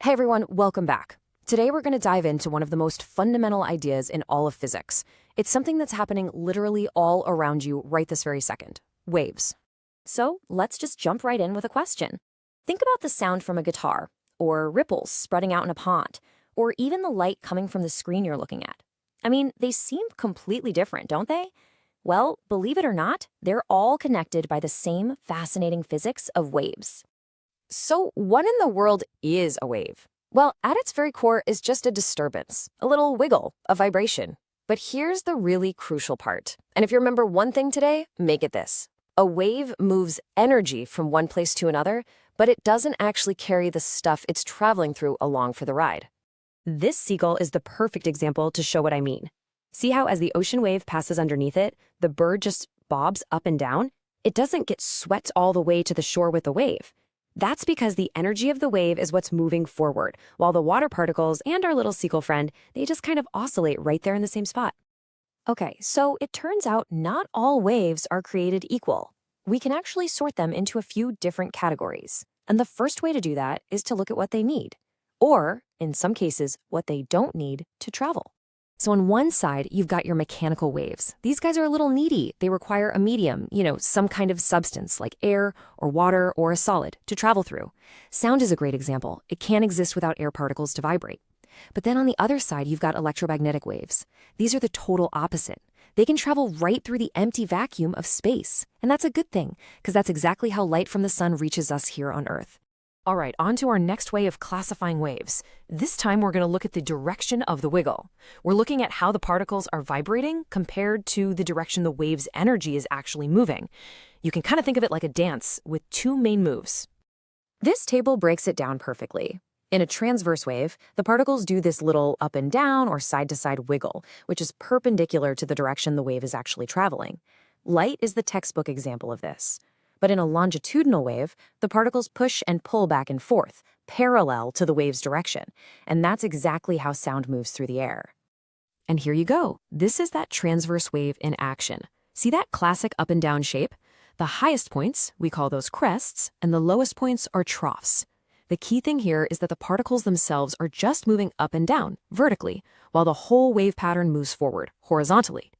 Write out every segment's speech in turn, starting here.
Hey everyone, welcome back. Today we're going to dive into one of the most fundamental ideas in all of physics. It's something that's happening literally all around you right this very second. Waves. So let's just jump right in with a question. Think about the sound from a guitar, or ripples spreading out in a pond, or even the light coming from the screen you're looking at. I mean, they seem completely different, don't they? Well, believe it or not, they're all connected by the same fascinating physics of waves. So what in the world is a wave? Well, at its very core is just a disturbance, a little wiggle, a vibration. But here's the really crucial part. And if you remember one thing today, make it this. A wave moves energy from one place to another, but it doesn't actually carry the stuff it's traveling through along for the ride. This seagull is the perfect example to show what I mean. See how as the ocean wave passes underneath it, the bird just bobs up and down? It doesn't get swept all the way to the shore with the wave. That's because the energy of the wave is what's moving forward, while the water particles and our little seagull friend, they just kind of oscillate right there in the same spot. Okay, so it turns out not all waves are created equal. We can actually sort them into a few different categories. And the first way to do that is to look at what they need, or, in some cases, what they don't need to travel. So on one side, you've got your mechanical waves. These guys are a little needy. They require a medium, some kind of substance like air or water or a solid to travel through. Sound is a great example. It can't exist without air particles to vibrate. But then on the other side, you've got electromagnetic waves. These are the total opposite. They can travel right through the empty vacuum of space. And that's a good thing, because that's exactly how light from the sun reaches us here on Earth. All right, on to our next way of classifying waves. This time we're going to look at the direction of the wiggle. We're looking at how the particles are vibrating compared to the direction the wave's energy is actually moving. You can kind of think of it like a dance with two main moves. This table breaks it down perfectly. In a transverse wave, the particles do this little up and down or side-to-side wiggle, which is perpendicular to the direction the wave is actually traveling. Light is the textbook example of this. But in a longitudinal wave, the particles push and pull back and forth, parallel to the wave's direction. And that's exactly how sound moves through the air. And here you go. This is that transverse wave in action. See that classic up and down shape? The highest points, we call those crests, and the lowest points are troughs. The key thing here is that the particles themselves are just moving up and down, vertically, while the whole wave pattern moves forward, horizontally.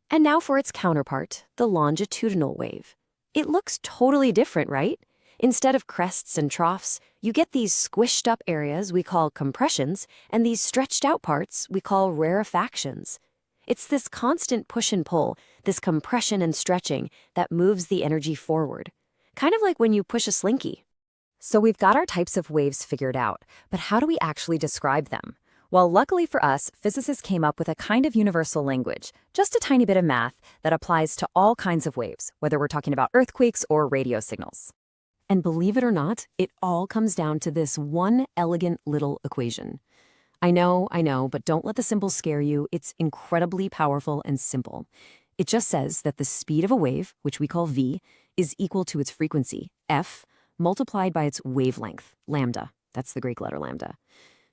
And now for its counterpart, the longitudinal wave. It looks totally different, right? Instead of crests and troughs, you get these squished up areas we call compressions, and these stretched out parts we call rarefactions. It's this constant push and pull, this compression and stretching, that moves the energy forward. Kind of like when you push a slinky. So we've got our types of waves figured out, but how do we actually describe them? Well, luckily for us, physicists came up with a kind of universal language, just a tiny bit of math that applies to all kinds of waves, whether we're talking about earthquakes or radio signals. And believe it or not, it all comes down to this one elegant little equation. I know, but don't let the symbols scare you. It's incredibly powerful and simple. It just says that the speed of a wave, which we call v, is equal to its frequency, f, multiplied by its wavelength, lambda. That's the Greek letter lambda.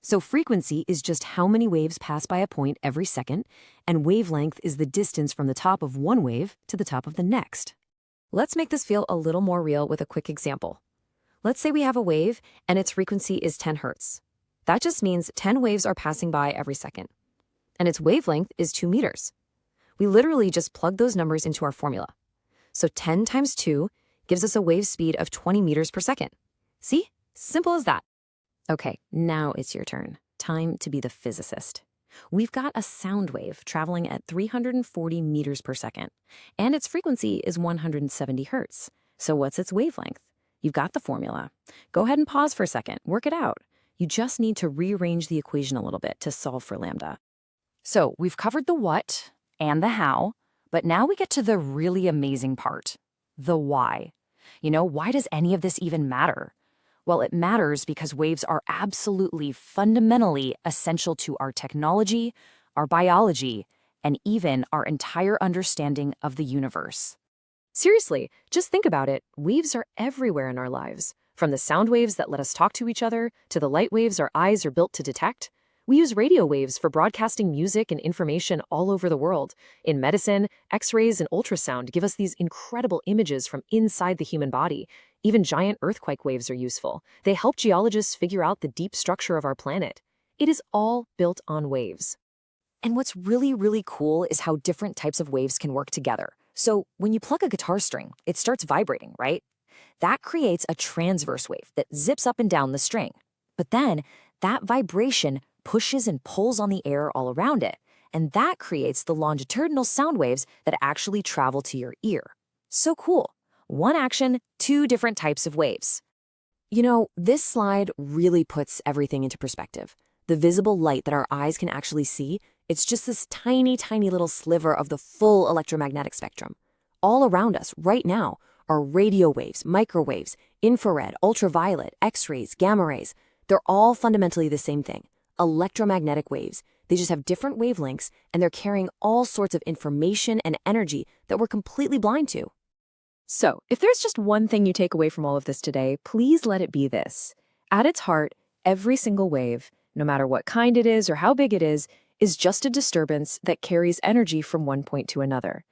So frequency is just how many waves pass by a point every second, and wavelength is the distance from the top of one wave to the top of the next. Let's make this feel a little more real with a quick example. Let's say we have a wave and its frequency is 10 hertz. That just means 10 waves are passing by every second. And its wavelength is 2 meters. We literally just plug those numbers into our formula. So 10 times 2 gives us a wave speed of 20 meters per second. See? Simple as that. Okay, now it's your turn. Time to be the physicist. We've got a sound wave traveling at 340 meters per second, and its frequency is 170 hertz. So what's its wavelength? You've got the formula. Go ahead and pause for a second. Work it out. You just need to rearrange the equation a little bit to solve for lambda. So we've covered the what and the how, but now we get to the really amazing part, the why. Why does any of this even matter? Well, it matters because waves are absolutely fundamentally essential to our technology, our biology, and even our entire understanding of the universe. Seriously, just think about it. Waves are everywhere in our lives, from the sound waves that let us talk to each other to the light waves our eyes are built to detect. We use radio waves for broadcasting music and information all over the world. In medicine, X-rays and ultrasound give us these incredible images from inside the human body. Even giant earthquake waves are useful. They help geologists figure out the deep structure of our planet. It is all built on waves. And what's really, really cool is how different types of waves can work together. So when you pluck a guitar string, it starts vibrating, right? That creates a transverse wave that zips up and down the string. But then that vibration pushes and pulls on the air all around it, and that creates the longitudinal sound waves that actually travel to your ear. So cool. One action, two different types of waves. You know, this slide really puts everything into perspective. The visible light that our eyes can actually see, it's just this tiny, tiny little sliver of the full electromagnetic spectrum. All around us, right now, are radio waves, microwaves, infrared, ultraviolet, X-rays, gamma rays. They're all fundamentally the same thing, electromagnetic waves. They just have different wavelengths, and they're carrying all sorts of information and energy that we're completely blind to. So, if there's just one thing you take away from all of this today, please let it be this. At its heart, every single wave, no matter what kind it is or how big it is just a disturbance that carries energy from one point to another.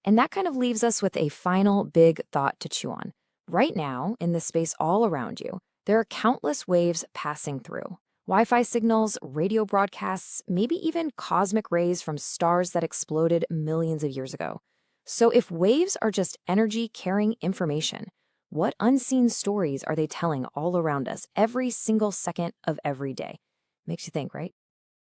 And that kind of leaves us with a final big thought to chew on. Right now, in the space all around you, there are countless waves passing through. Wi-Fi signals, radio broadcasts, maybe even cosmic rays from stars that exploded millions of years ago. So if waves are just energy carrying information, what unseen stories are they telling all around us every single second of every day? Makes you think, right?